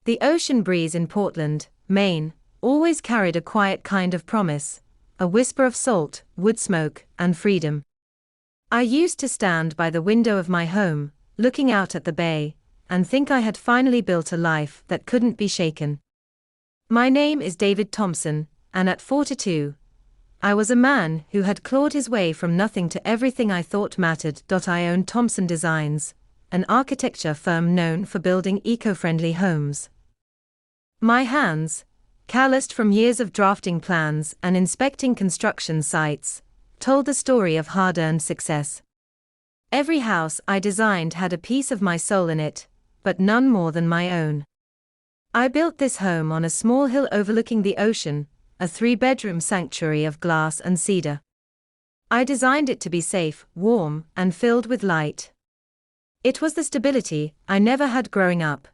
The ocean breeze in Portland, Maine, always carried a quiet kind of promise, a whisper of salt, wood smoke, and freedom. I used to stand by the window of my home, looking out at the bay, and think I had finally built a life that couldn't be shaken. My name is David Thompson, and at 42, I was a man who had clawed his way from nothing to everything I thought mattered. I owned Thompson Designs, an architecture firm known for building eco-friendly homes. My hands, calloused from years of drafting plans and inspecting construction sites, told the story of hard-earned success. Every house I designed had a piece of my soul in it, but none more than my own. I built this home on a small hill overlooking the ocean, a 3-bedroom sanctuary of glass and cedar. I designed it to be safe, warm, and filled with light. It was the stability I never had growing up,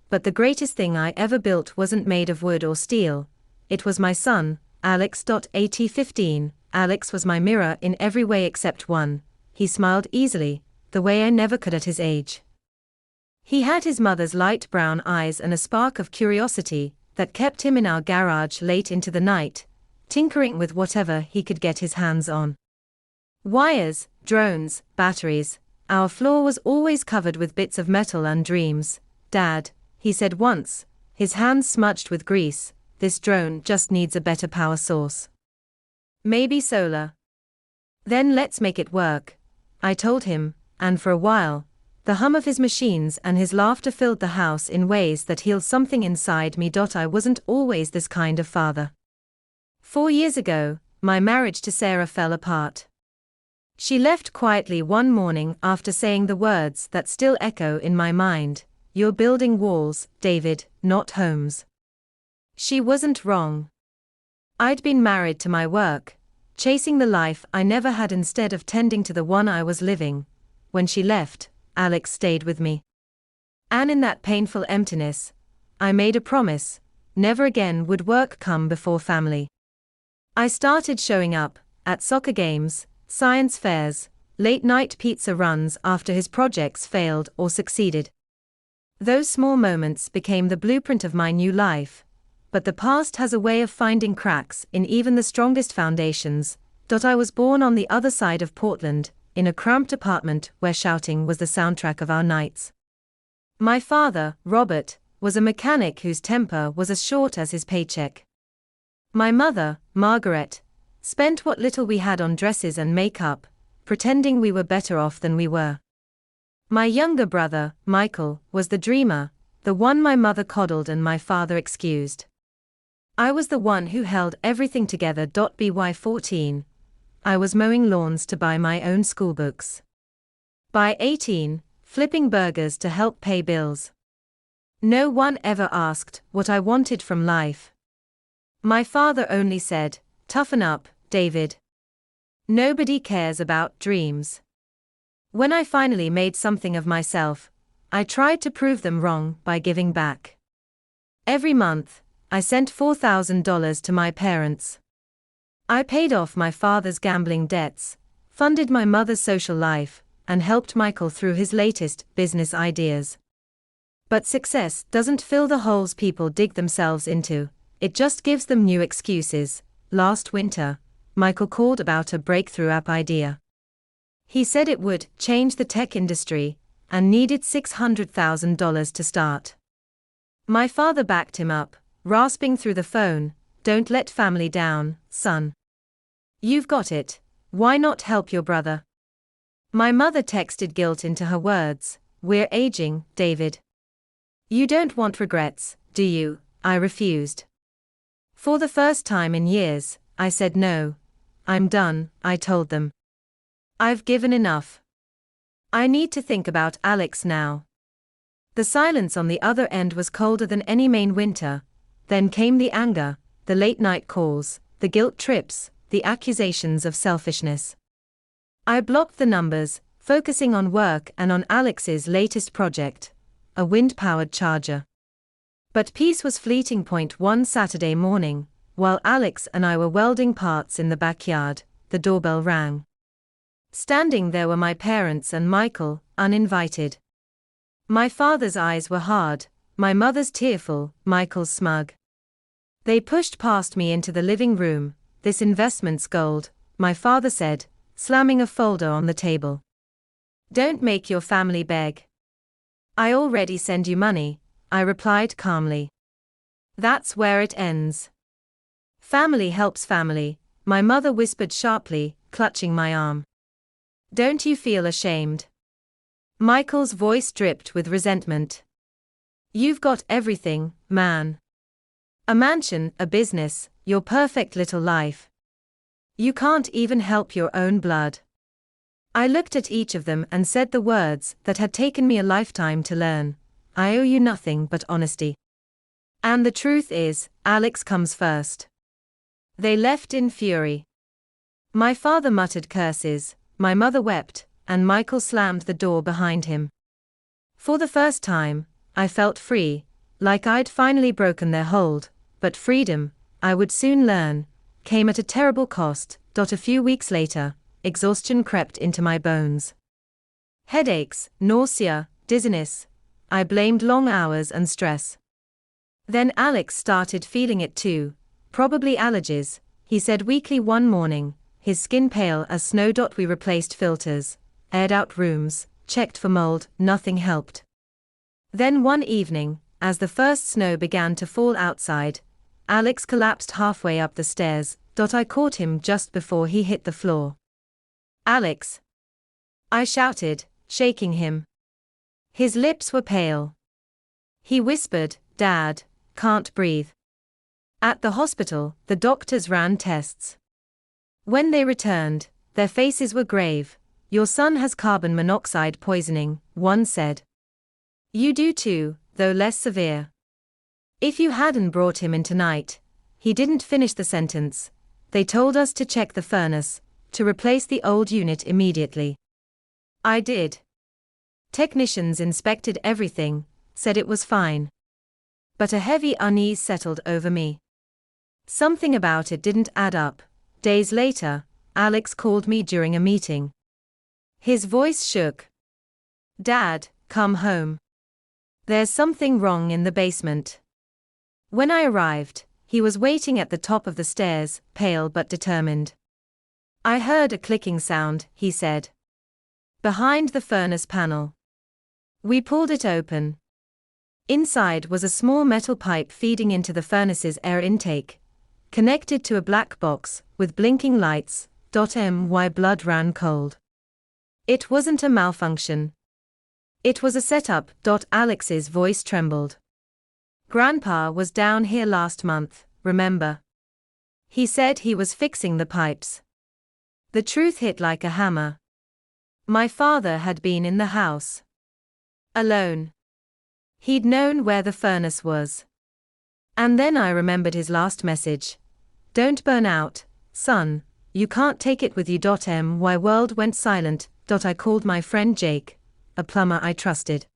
but the greatest thing I ever built wasn't made of wood or steel. It was my son, Alex. At 15, Alex was my mirror in every way except one. He smiled easily, the way I never could at his age. He had his mother's light brown eyes and a spark of curiosity that kept him in our garage late into the night, tinkering with whatever he could get his hands on. Wires, drones, batteries. Our floor was always covered with bits of metal and dreams. "Dad," he said once, his hands smudged with grease, "this drone just needs a better power source. Maybe solar." "Then let's make it work," I told him, and for a while, the hum of his machines and his laughter filled the house in ways that healed something inside me. I wasn't always this kind of father. 4 years ago, my marriage to Sarah fell apart. She left quietly one morning after saying the words that still echo in my mind, "You're building walls, David, not homes." She wasn't wrong. I'd been married to my work, chasing the life I never had instead of tending to the one I was living. When she left, Alex stayed with me. And in that painful emptiness, I made a promise: never again would work come before family. I started showing up at soccer games, science fairs, late-night pizza runs after his projects failed or succeeded. Those small moments became the blueprint of my new life, but the past has a way of finding cracks in even the strongest foundations. I was born on the other side of Portland, in a cramped apartment where shouting was the soundtrack of our nights. My father, Robert, was a mechanic whose temper was as short as his paycheck. My mother, Margaret, spent what little we had on dresses and makeup, pretending we were better off than we were. My younger brother, Michael, was the dreamer, the one my mother coddled and my father excused. I was the one who held everything together. By 14, I was mowing lawns to buy my own schoolbooks. By 18, flipping burgers to help pay bills. No one ever asked what I wanted from life. My father only said, "Toughen up, David. Nobody cares about dreams." When I finally made something of myself, I tried to prove them wrong by giving back. Every month, I sent $4,000 to my parents. I paid off my father's gambling debts, funded my mother's social life, and helped Michael through his latest business ideas. But success doesn't fill the holes people dig themselves into, it just gives them new excuses. Last winter, Michael called about a breakthrough app idea. He said it would change the tech industry and needed $600,000 to start. My father backed him up, rasping through the phone, "Don't let family down, son. You've got it, why not help your brother?" My mother texted guilt into her words, "We're aging, David. You don't want regrets, do you?" I refused. For the first time in years, I said no. "I'm done," I told them. "I've given enough. I need to think about Alex now." The silence on the other end was colder than any Maine winter. Then came the anger, the late-night calls, the guilt trips, the accusations of selfishness. I blocked the numbers, focusing on work and on Alex's latest project, a wind-powered charger. But peace was fleeting. One Saturday morning, while Alex and I were welding parts in the backyard, the doorbell rang. Standing there were my parents and Michael, uninvited. My father's eyes were hard, my mother's tearful, Michael's smug. They pushed past me into the living room. This investment's gold, my father said, slamming a folder on the table. Don't make your family beg. I already send you money, I replied calmly. That's where it ends. Family helps family, my mother whispered sharply, clutching my arm. Don't you feel ashamed? Michael's voice dripped with resentment. You've got everything, man. A mansion, a business, your perfect little life. You can't even help your own blood. I looked at each of them and said the words that had taken me a lifetime to learn. I owe you nothing but honesty. And the truth is, Alex comes first. They left in fury. My father muttered curses, my mother wept, and Michael slammed the door behind him. For the first time, I felt free, like I'd finally broken their hold, but freedom, I would soon learn, came at a terrible cost. A few weeks later, exhaustion crept into my bones. Headaches, nausea, dizziness. I blamed long hours and stress. Then Alex started feeling it too, probably allergies, he said weakly one morning, his skin pale as snow. We replaced filters, aired out rooms, checked for mold, nothing helped. Then one evening, as the first snow began to fall outside, Alex collapsed halfway up the stairs. I caught him just before he hit the floor. Alex! I shouted, shaking him. His lips were pale. He whispered, Dad, can't breathe. At the hospital, the doctors ran tests. When they returned, their faces were grave. Your son has carbon monoxide poisoning, one said. You do too, though less severe. If you hadn't brought him in tonight, he didn't finish the sentence. They told us to check the furnace, to replace the old unit immediately. I did. Technicians inspected everything, said it was fine. But a heavy unease settled over me. Something about it didn't add up. Days later, Alex called me during a meeting. His voice shook. Dad, come home. There's something wrong in the basement. When I arrived, he was waiting at the top of the stairs, pale but determined. I heard a clicking sound, he said. Behind the furnace panel. We pulled it open. Inside was a small metal pipe feeding into the furnace's air intake, connected to a black box, with blinking lights. My blood ran cold. It wasn't a malfunction. It was a setup. Alex's voice trembled. Grandpa was down here last month, remember? He said he was fixing the pipes. The truth hit like a hammer. My father had been in the house. Alone. He'd known where the furnace was. And then I remembered his last message. Don't burn out, son, you can't take it with you. My world went silent. I called my friend Jake, a plumber I trusted.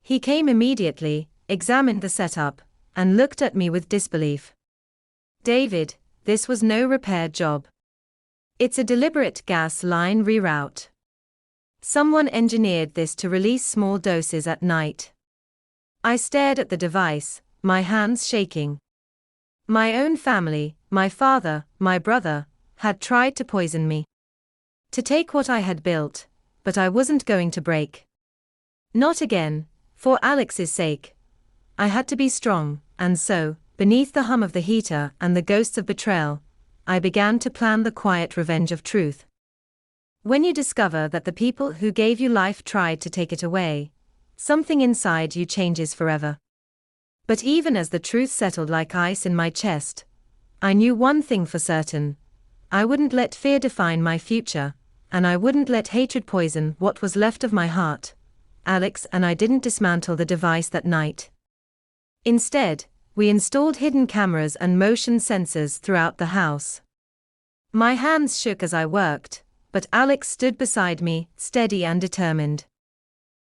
He came immediately, examined the setup, and looked at me with disbelief. David, this was no repair job. It's a deliberate gas line reroute. Someone engineered this to release small doses at night. I stared at the device, my hands shaking. My own family, my father, my brother, had tried to poison me. To take what I had built, but I wasn't going to break. Not again, for Alex's sake. I had to be strong, and so, beneath the hum of the heater and the ghosts of betrayal, I began to plan the quiet revenge of truth. When you discover that the people who gave you life tried to take it away, something inside you changes forever. But even as the truth settled like ice in my chest, I knew one thing for certain. I wouldn't let fear define my future, and I wouldn't let hatred poison what was left of my heart. Alex and I didn't dismantle the device that night. Instead, we installed hidden cameras and motion sensors throughout the house. My hands shook as I worked, but Alex stood beside me, steady and determined.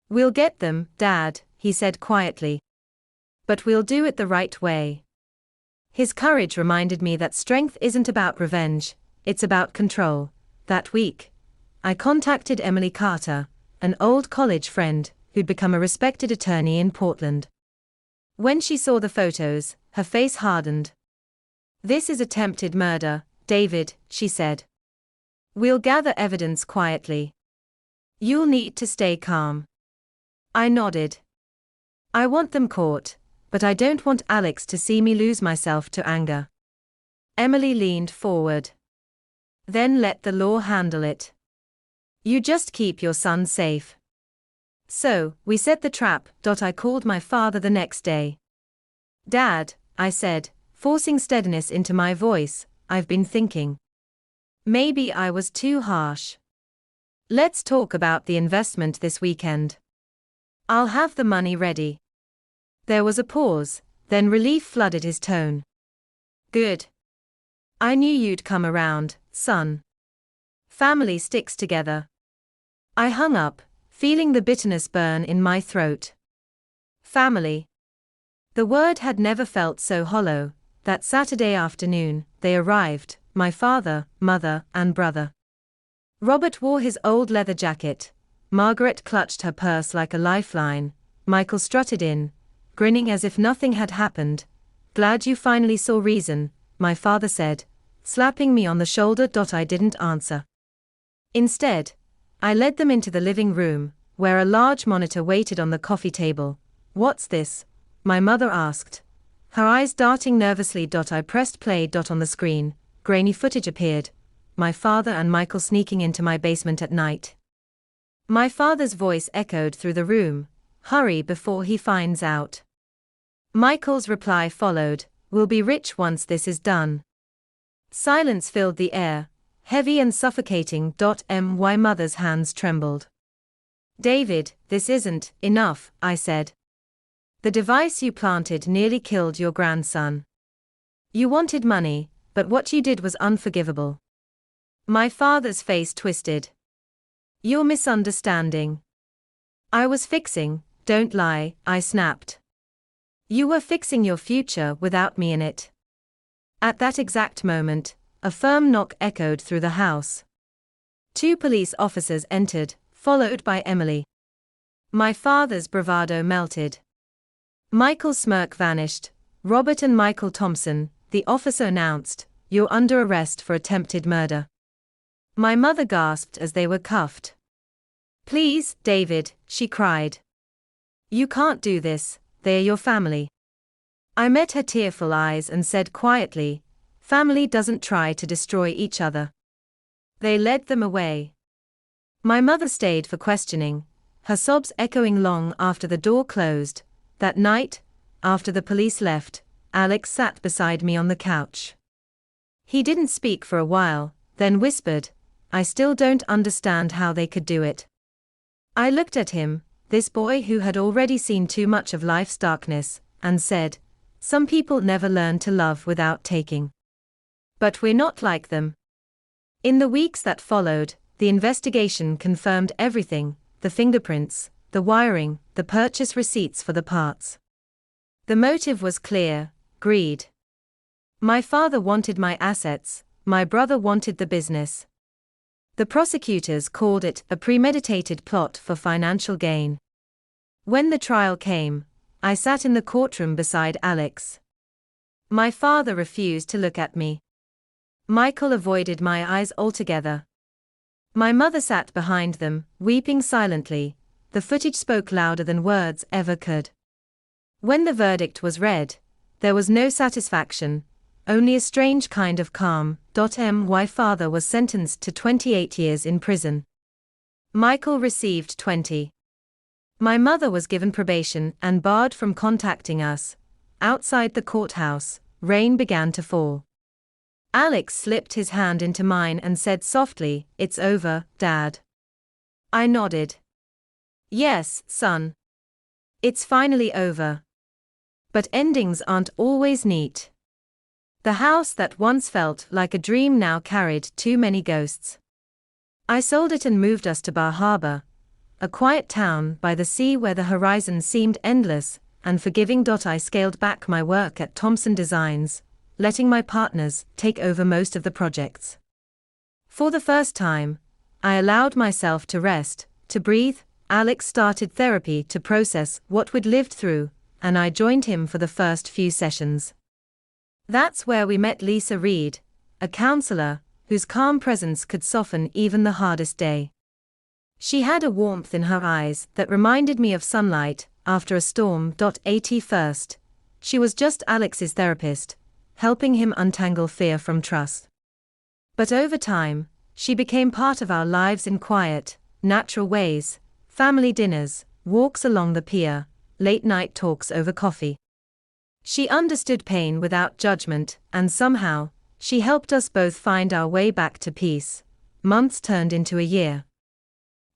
We'll get them, Dad, he said quietly. But we'll do it the right way. His courage reminded me that strength isn't about revenge, it's about control. That week, I contacted Emily Carter, an old college friend, who'd become a respected attorney in Portland. When she saw the photos, her face hardened. "This is attempted murder, David," she said. "We'll gather evidence quietly. You'll need to stay calm." I nodded. "I want them caught, but I don't want Alex to see me lose myself to anger." Emily leaned forward. "Then let the law handle it. You just keep your son safe." So, we set the trap. I called my father the next day. "Dad," I said, forcing steadiness into my voice, "I've been thinking. Maybe I was too harsh. Let's talk about the investment this weekend. I'll have the money ready." There was a pause, then relief flooded his tone. "Good. I knew you'd come around, son. Family sticks together." I hung up, feeling the bitterness burn in my throat. Family. The word had never felt so hollow. That Saturday afternoon, they arrived, my father, mother, and brother. Robert wore his old leather jacket. Margaret clutched her purse like a lifeline. Michael strutted in, grinning as if nothing had happened. "Glad you finally saw reason," my father said, slapping me on the shoulder. I didn't answer. Instead, I led them into the living room, where a large monitor waited on the coffee table. "What's this?" my mother asked, her eyes darting nervously. I pressed play. On the screen, grainy footage appeared. My father and Michael sneaking into my basement at night. My father's voice echoed through the room, "Hurry before he finds out." Michael's reply followed, "We'll be rich once this is done." Silence filled the air, heavy and suffocating. My mother's hands trembled. "David, this isn't enough," I said. "The device you planted nearly killed your grandson. You wanted money, but what you did was unforgivable." My father's face twisted. "You're misunderstanding. I was fixing, don't lie," I snapped. "You were fixing your future without me in it." At that exact moment, a firm knock echoed through the house. 2 police officers entered, followed by Emily. My father's bravado melted. Michael's smirk vanished. "Robert and Michael Thompson," the officer announced, "you're under arrest for attempted murder." My mother gasped as they were cuffed. "Please, David," she cried. "You can't do this, they're your family." I met her tearful eyes and said quietly, "Family doesn't try to destroy each other. They led them away." My mother stayed for questioning, her sobs echoing long after the door closed. That night, after the police left, Alex sat beside me on the couch. He didn't speak for a while, then whispered, "I still don't understand how they could do it." I looked at him, this boy who had already seen too much of life's darkness, and said, "Some people never learn to love without taking. But we're not like them." In the weeks that followed, the investigation confirmed everything: the fingerprints, the wiring, the purchase receipts for the parts. The motive was clear: greed. My father wanted my assets, my brother wanted the business. The prosecutors called it a premeditated plot for financial gain. When the trial came, I sat in the courtroom beside Alex. My father refused to look at me. Michael avoided my eyes altogether. My mother sat behind them, weeping silently. The footage spoke louder than words ever could. When the verdict was read, there was no satisfaction, only a strange kind of calm. My father was sentenced to 28 years in prison. Michael received 20. My mother was given probation and barred from contacting us. Outside the courthouse, rain began to fall. Alex slipped his hand into mine and said softly, "It's over, Dad." I nodded. "Yes, son. It's finally over." But endings aren't always neat. The house that once felt like a dream now carried too many ghosts. I sold it and moved us to Bar Harbor, a quiet town by the sea where the horizon seemed endless and forgiving. I scaled back my work at Thompson Designs, letting my partners take over most of the projects. For the first time, I allowed myself to rest, to breathe. Alex started therapy to process what we'd lived through, and I joined him for the first few sessions. That's where we met Lisa Reed, a counselor whose calm presence could soften even the hardest day. She had a warmth in her eyes that reminded me of sunlight after a storm. At first, she was just Alex's therapist, helping him untangle fear from trust. But over time, she became part of our lives in quiet, natural ways: family dinners, walks along the pier, late-night talks over coffee. She understood pain without judgment, and somehow, she helped us both find our way back to peace. Months turned into a year.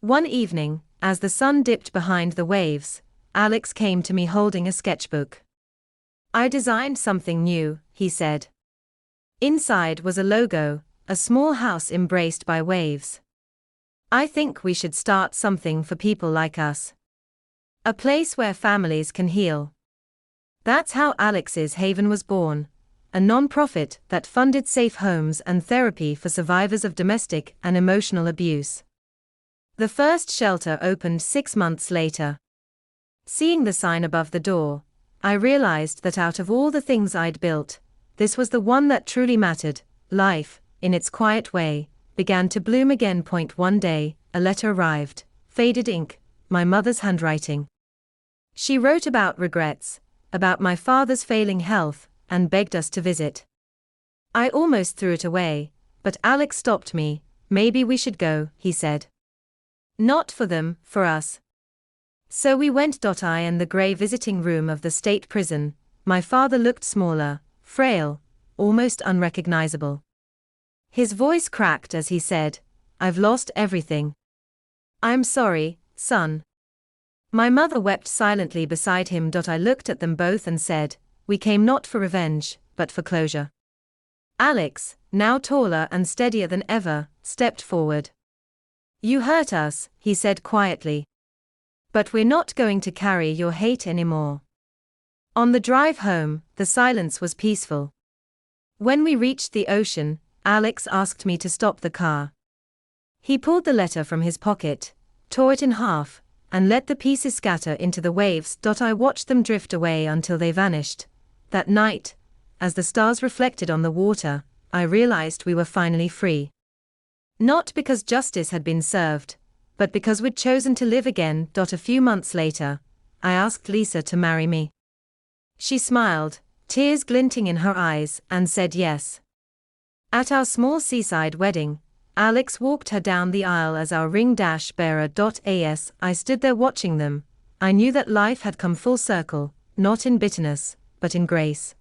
One evening, as the sun dipped behind the waves, Alex came to me holding a sketchbook. "I designed something new," he said. Inside was a logo, a small house embraced by waves. "I think we should start something for people like us. A place where families can heal." That's how Alex's Haven was born, a non-profit that funded safe homes and therapy for survivors of domestic and emotional abuse. The first shelter opened 6 months later. Seeing the sign above the door, I realized that out of all the things I'd built, this was the one that truly mattered. Life, in its quiet way, began to bloom again. One day, a letter arrived, faded ink, my mother's handwriting. She wrote about regrets, about my father's failing health, and begged us to visit. I almost threw it away, but Alex stopped me. "Maybe we should go," he said. "Not for them, for us." So we went. I in the grey visiting room of the state prison. My father looked smaller, frail, almost unrecognizable. His voice cracked as he said, "I've lost everything." "I'm sorry, son." My mother wept silently beside him. I looked at them both and said, "We came not for revenge, but for closure." Alex, now taller and steadier than ever, stepped forward. "You hurt us," he said quietly. "But we're not going to carry your hate anymore." On the drive home, the silence was peaceful. When we reached the ocean, Alex asked me to stop the car. He pulled the letter from his pocket, tore it in half, and let the pieces scatter into the waves. I watched them drift away until they vanished. That night, as the stars reflected on the water, I realized we were finally free. Not because justice had been served, but because we'd chosen to live again. A few months later, I asked Lisa to marry me. She smiled, tears glinting in her eyes, and said yes. At our small seaside wedding, Alex walked her down the aisle as our ring-bearer. As I stood there watching them, I knew that life had come full circle, not in bitterness, but in grace.